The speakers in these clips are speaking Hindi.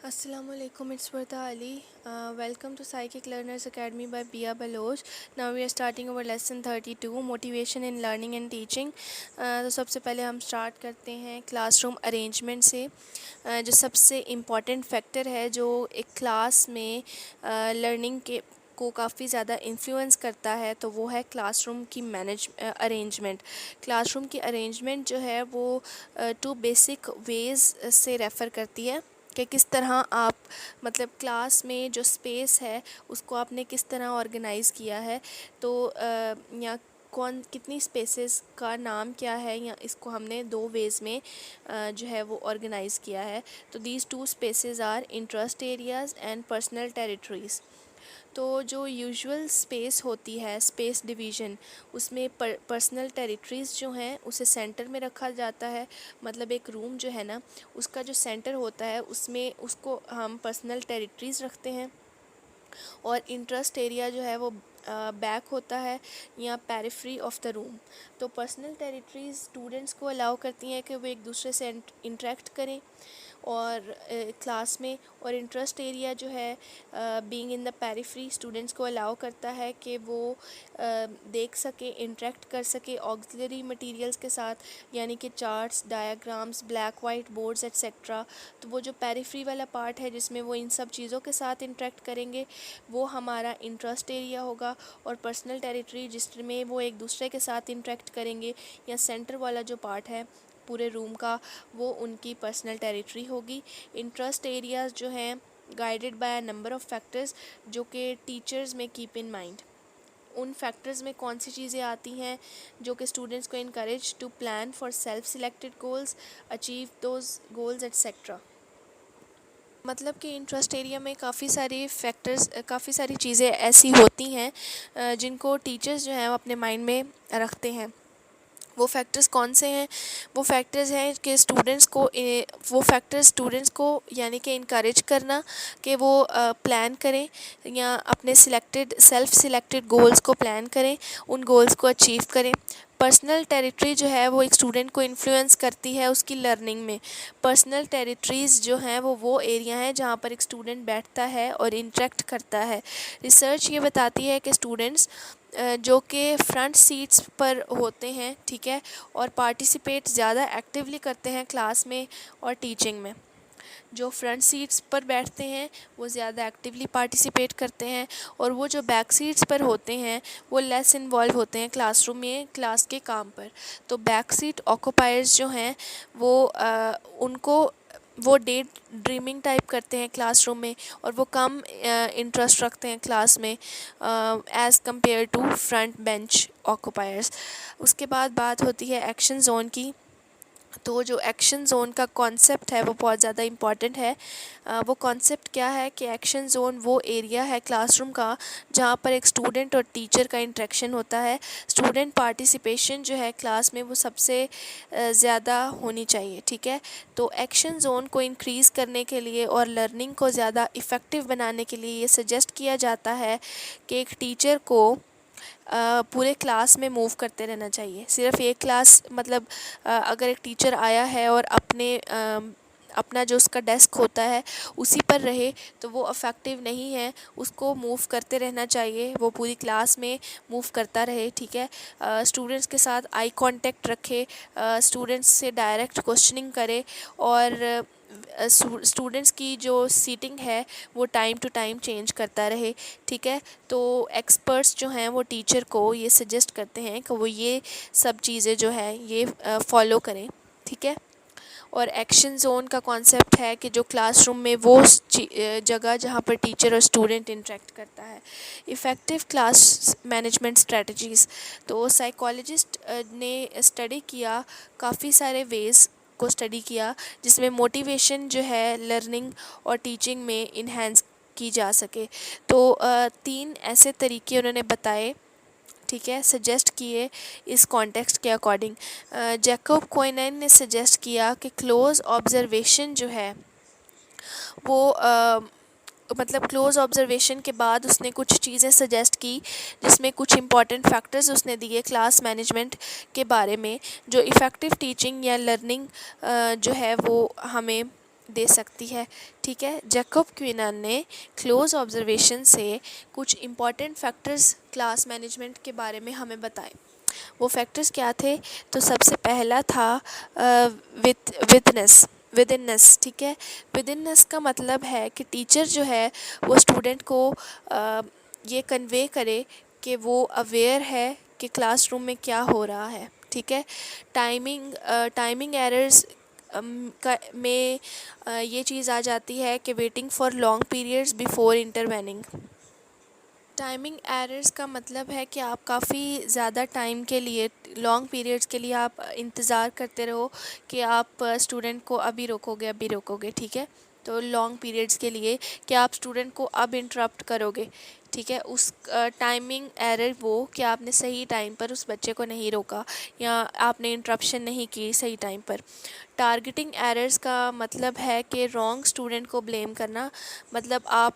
Assalamualaikum, it's Varta Ali. Welcome to Psychic Learners Academy by Pia Baloch. Now we are starting our lesson 32, Motivation in Learning and Teaching. तो सबसे पहले हम स्टार्ट करते हैं क्लासरूम अरेंजमेंट से। जो सबसे इम्पॉर्टेंट फैक्टर है जो एक क्लास में लर्निंग के को काफ़ी ज़्यादा इन्फ्लुएंस करता है, तो वो है क्लासरूम की अरेंजमेंट। क्लासरूम की अरेंजमेंट जो है वो टू बेसिक वेज़ से रेफ़र करती है कि किस तरह आप मतलब क्लास में जो स्पेस है उसको आपने किस तरह ऑर्गेनाइज़ किया है। तो या कौन कितनी स्पेसेस का नाम क्या है, या इसको हमने दो वेज़ में जो है वो ऑर्गेनाइज़ किया है। तो these two spaces are interest areas and personal territories. तो जो यूजुअल स्पेस होती है, स्पेस डिवीज़न, उसमें पर्सनल टेरिटरीज़ जो हैं उसे सेंटर में रखा जाता है। मतलब एक रूम जो है ना, उसका जो सेंटर होता है उसमें उसको हम पर्सनल टेरिटरीज़ रखते हैं। और इंटरेस्ट एरिया जो है वो बैक होता है या पेरिफ्री ऑफ द रूम। तो पर्सनल टेरिटरीज़ स्टूडेंट्स को अलाउ करती हैं कि वो एक दूसरे से इंटरेक्ट करें और क्लास में। और इंटरेस्ट एरिया जो है being in the periphery students को अलाउ करता है कि वो देख सके, इंटरेक्ट कर सके ऑक्सिलरी मटेरियल्स के साथ, यानी कि charts, diagrams, black white boards etcetera. तो वो जो पेरिफ्री वाला पार्ट है जिसमें वो इन सब चीज़ों के साथ इंटरेक्ट करेंगे वो हमारा इंटरेस्ट एरिया होगा। और पर्सनल टेरिटरी जिसमें वो एक दूसरे के साथ इंटरेक्ट करेंगे या सेंटर वाला जो पार्ट है पूरे रूम का, वो उनकी पर्सनल टेरिटरी होगी। इंटरेस्ट एरियाज़ जो हैं guided by a number of factors जो कि टीचर्स में कीप इन माइंड। उन फैक्टर्स में कौन सी चीज़ें आती हैं जो कि स्टूडेंट्स को encourage to plan for self selected goals, achieve those goals etcetera. मतलब कि इंटरेस्ट एरिया में काफ़ी सारे फैक्टर्स, काफ़ी सारी चीज़ें ऐसी होती हैं जिनको टीचर्स जो हैं वो अपने माइंड में रखते हैं। वो फैक्टर्स कौन से हैं? वो फैक्टर्स हैं कि स्टूडेंट्स को यानी कि इनकरेज करना कि वो प्लान करें या अपने सेल्फ सिलेक्टेड गोल्स को प्लान करें, उन गोल्स को अचीव करें। पर्सनल टेरिटरी जो है वो एक स्टूडेंट को इन्फ्लुएंस करती है उसकी लर्निंग में। पर्सनल टेरिटरीज़ जो हैं वो एरिया हैं जहाँ पर एक स्टूडेंट बैठता है और इंटरेक्ट करता है। रिसर्च ये बताती है कि स्टूडेंट्स जो कि फ्रंट सीट्स पर होते हैं, ठीक है, और पार्टिसिपेट ज़्यादा एक्टिवली करते हैं क्लास में और टीचिंग में। जो फ्रंट सीट्स पर बैठते हैं वो ज़्यादा एक्टिवली पार्टिसिपेट करते हैं, और वो जो बैक सीट्स पर होते हैं वो लेस इन्वॉल्व होते हैं क्लासरूम में, क्लास के काम पर। तो बैक सीट ऑक्यूपायर्स जो हैं वो डे ड्रीमिंग टाइप करते हैं क्लासरूम में, और वो कम इंटरेस्ट रखते हैं क्लास में as compare to front bench occupiers. उसके बाद बात होती है एक्शन जोन की। तो जो एक्शन ज़ोन का कॉन्सेप्ट है वो बहुत ज़्यादा इम्पॉर्टेंट है। वो कॉन्सेप्ट क्या है कि एक्शन ज़ोन वो एरिया है क्लासरूम का जहाँ पर एक स्टूडेंट और टीचर का इंटरेक्शन होता है। स्टूडेंट पार्टिसिपेशन जो है क्लास में वो सबसे ज़्यादा होनी चाहिए, ठीक है। तो एक्शन ज़ोन को इंक्रीज़ करने के लिए और लर्निंग को ज़्यादा इफ़ेक्टिव बनाने के लिए ये सजेस्ट किया जाता है कि एक टीचर को पूरे क्लास में मूव करते रहना चाहिए। सिर्फ़ एक क्लास मतलब अगर एक टीचर आया है और अपना जो उसका डेस्क होता है उसी पर रहे तो वो अफेक्टिव नहीं है, उसको मूव करते रहना चाहिए, वो पूरी क्लास में मूव करता रहे, ठीक है। स्टूडेंट्स के साथ आई कांटेक्ट रखे, स्टूडेंट्स से डायरेक्ट क्वेश्चनिंग करे, और स्टूडेंट्स की जो सीटिंग है वो टाइम टू टाइम चेंज करता रहे, ठीक है। तो एक्सपर्ट्स जो हैं वो टीचर को ये सजेस्ट करते हैं कि वो ये सब चीज़ें जो है ये फॉलो करें, ठीक है। और एक्शन ज़ोन का कॉन्सेप्ट है कि जो क्लासरूम में वो जगह जहाँ पर टीचर और स्टूडेंट इंटरेक्ट करता है। Effective class management strategies. तो साइकोलॉजिस्ट ने स्टडी किया, काफ़ी सारे वेज़ को स्टडी किया जिसमें मोटिवेशन जो है लर्निंग और टीचिंग में इन्हेंस की जा सके। तो 3 ऐसे तरीके उन्होंने बताए, ठीक है, सजेस्ट किए इस कॉन्टेक्स्ट के अकॉर्डिंग। जैकब कोइनेन ने सजेस्ट किया कि क्लोज़ ऑब्ज़र्वेशन जो है वो मतलब क्लोज़ ऑब्ज़र्वेशन के बाद उसने कुछ चीज़ें सजेस्ट की जिसमें कुछ इंपॉर्टेंट फैक्टर्स उसने दिए क्लास मैनेजमेंट के बारे में, जो इफ़ेक्टिव टीचिंग या लर्निंग जो है वो हमें दे सकती है। ठीक है, जैकब क्विनन ने क्लोज ऑब्जर्वेशन से कुछ इम्पॉर्टेंट फैक्टर्स क्लास मैनेजमेंट के बारे में हमें बताए। वो फैक्टर्स क्या थे? तो सबसे पहला था विदिननेस। ठीक है, विदिननेस का मतलब है कि टीचर जो है वो स्टूडेंट को ये कन्वे करे कि वो अवेयर है कि क्लासरूम में क्या हो रहा है। ठीक है, टाइमिंग एरर्स में ये चीज़ आ जाती है कि waiting for long periods before intervening. Timing errors का मतलब है कि आप काफ़ी ज़्यादा टाइम के लिए, लॉन्ग पीरियड्स के लिए आप इंतज़ार करते रहो कि आप स्टूडेंट को अभी रोकोगे। ठीक है, तो लॉन्ग पीरियड्स के लिए कि आप स्टूडेंट को अब इंटरप्ट करोगे। ठीक है, उस टाइमिंग एरर वो कि आपने सही टाइम पर उस बच्चे को नहीं रोका या आपने इंटरप्शन नहीं की सही टाइम पर। टारगेटिंग एरर्स का मतलब है कि रॉन्ग स्टूडेंट को ब्लेम करना, मतलब आप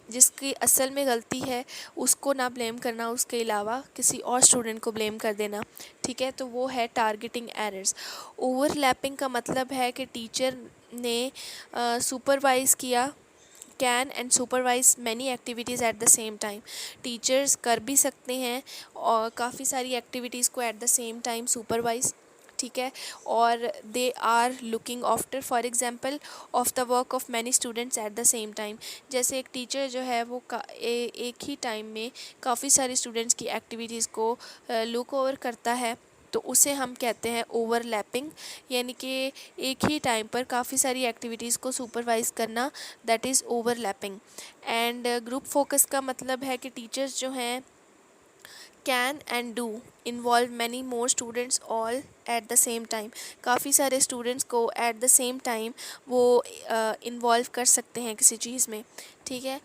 जिसकी असल में गलती है उसको ना ब्लेम करना, उसके अलावा किसी और स्टूडेंट को ब्लेम कर देना। ठीक है, तो वो है टारगेटिंग एरर्स। ओवरलैपिंग का मतलब है कि टीचर ने सुपरवाइज़ किया, can and supervise many activities at the same time. Teachers कर भी सकते हैं और काफ़ी सारी एक्टिविटीज़ को at the same time supervise. ठीक है, और they are looking after for example of the work of many students at the same time. जैसे एक टीचर जो है वो एक ही टाइम में काफ़ी सारे स्टूडेंट्स की एक्टिविटीज़ को लुक ओवर करता है, तो उसे हम कहते हैं ओवरलैपिंग, यानी कि एक ही टाइम पर काफ़ी सारी एक्टिविटीज़ को सुपरवाइज़ करना, that is overlapping. And group focus का मतलब है कि टीचर्स जो हैं can and do involve many more students all at the same time. काफ़ी सारे स्टूडेंट्स को एट द सेम टाइम वो इन्वॉल्व कर सकते हैं किसी चीज़ में। ठीक है,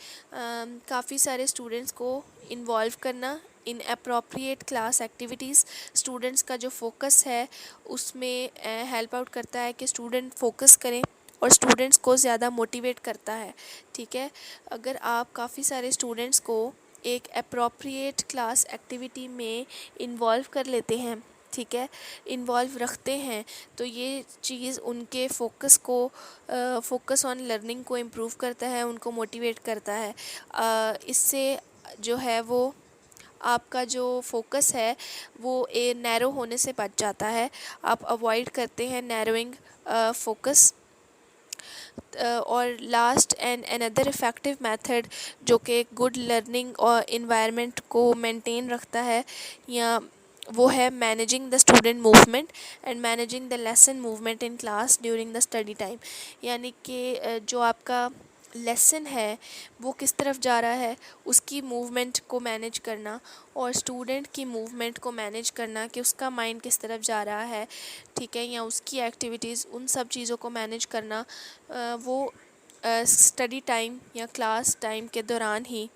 काफ़ी सारे स्टूडेंट्स को इन्वॉल्व करना in appropriate class activities, students का जो फोकस है उसमें हेल्प आउट करता है कि स्टूडेंट फोकस करें और स्टूडेंट्स को ज़्यादा मोटिवेट करता है। ठीक है, अगर आप काफ़ी सारे स्टूडेंट्स को एक अप्रोप्रिएट क्लास एक्टिविटी में इन्वॉल्व कर लेते हैं, ठीक है, इन्वॉल्व रखते हैं, तो ये चीज़ उनके फोकस ऑन लर्निंग को इम्प्रूव करता है, उनको मोटिवेट करता है। इससे जो है वो आपका जो फोकस है वो नैरो होने से बच जाता है। आप अवॉइड करते हैं नैरोइंग फोकस। और last and another effective method जो कि गुड लर्निंग और इन्वायरमेंट को मेंटेन रखता है, या वो है managing the student movement and managing the lesson movement in class during the study time. यानी कि जो आपका लेसन है वो किस तरफ जा रहा है, उसकी मूवमेंट को मैनेज करना और स्टूडेंट की मूवमेंट को मैनेज करना कि उसका माइंड किस तरफ जा रहा है। ठीक है, या उसकी एक्टिविटीज़, उन सब चीज़ों को मैनेज करना वो स्टडी टाइम या क्लास टाइम के दौरान ही,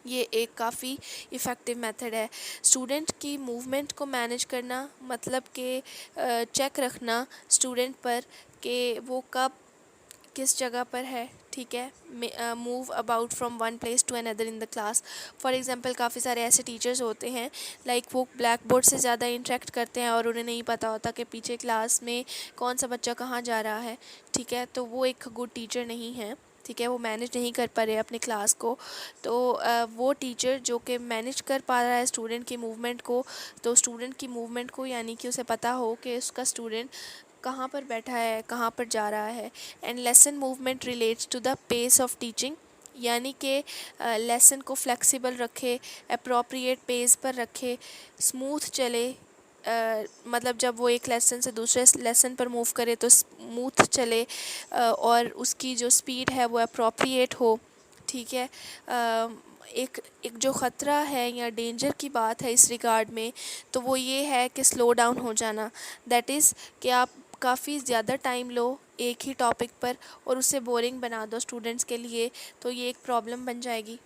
ये एक काफ़ी इफ़ेक्टिव मेथड है। स्टूडेंट की मूवमेंट को मैनेज करना मतलब कि चेक रखना स्टूडेंट पर कि वो कब किस जगह पर है। ठीक है, move about from one place to another in the class. For example काफ़ी सारे ऐसे टीचर्स होते हैं लाइक वो ब्लैक बोर्ड से ज़्यादा इंटरेक्ट करते हैं और उन्हें नहीं पता होता कि पीछे क्लास में कौन सा बच्चा कहाँ जा रहा है। ठीक है, तो वो एक गुड टीचर नहीं है। ठीक है, वो मैनेज नहीं कर पा रहे अपने क्लास को। तो वो टीचर जो कि मैनेज कर पा रहा है स्टूडेंट की मूवमेंट को, तो स्टूडेंट की मूवमेंट को यानी कि उसे पता हो कि उसका स्टूडेंट कहाँ पर बैठा है, कहाँ पर जा रहा है। And lesson movement relates to the pace of teaching, यानी कि लेसन को फ्लेक्सिबल रखे, अप्रोप्रिएट पेस पर रखे, स्मूथ चले। मतलब जब वो एक लेसन से दूसरे लेसन पर मूव करे तो स्मूथ चले और उसकी जो स्पीड है वो अप्रोप्रिएट हो। ठीक है, एक एक जो ख़तरा है या डेंजर की बात है इस रिगार्ड में, तो वो ये है कि स्लो डाउन हो जाना। दैट इज़ कि आप काफ़ी ज़्यादा टाइम लो एक ही टॉपिक पर और उसे बोरिंग बना दो स्टूडेंट्स के लिए, तो ये एक प्रॉब्लम बन जाएगी।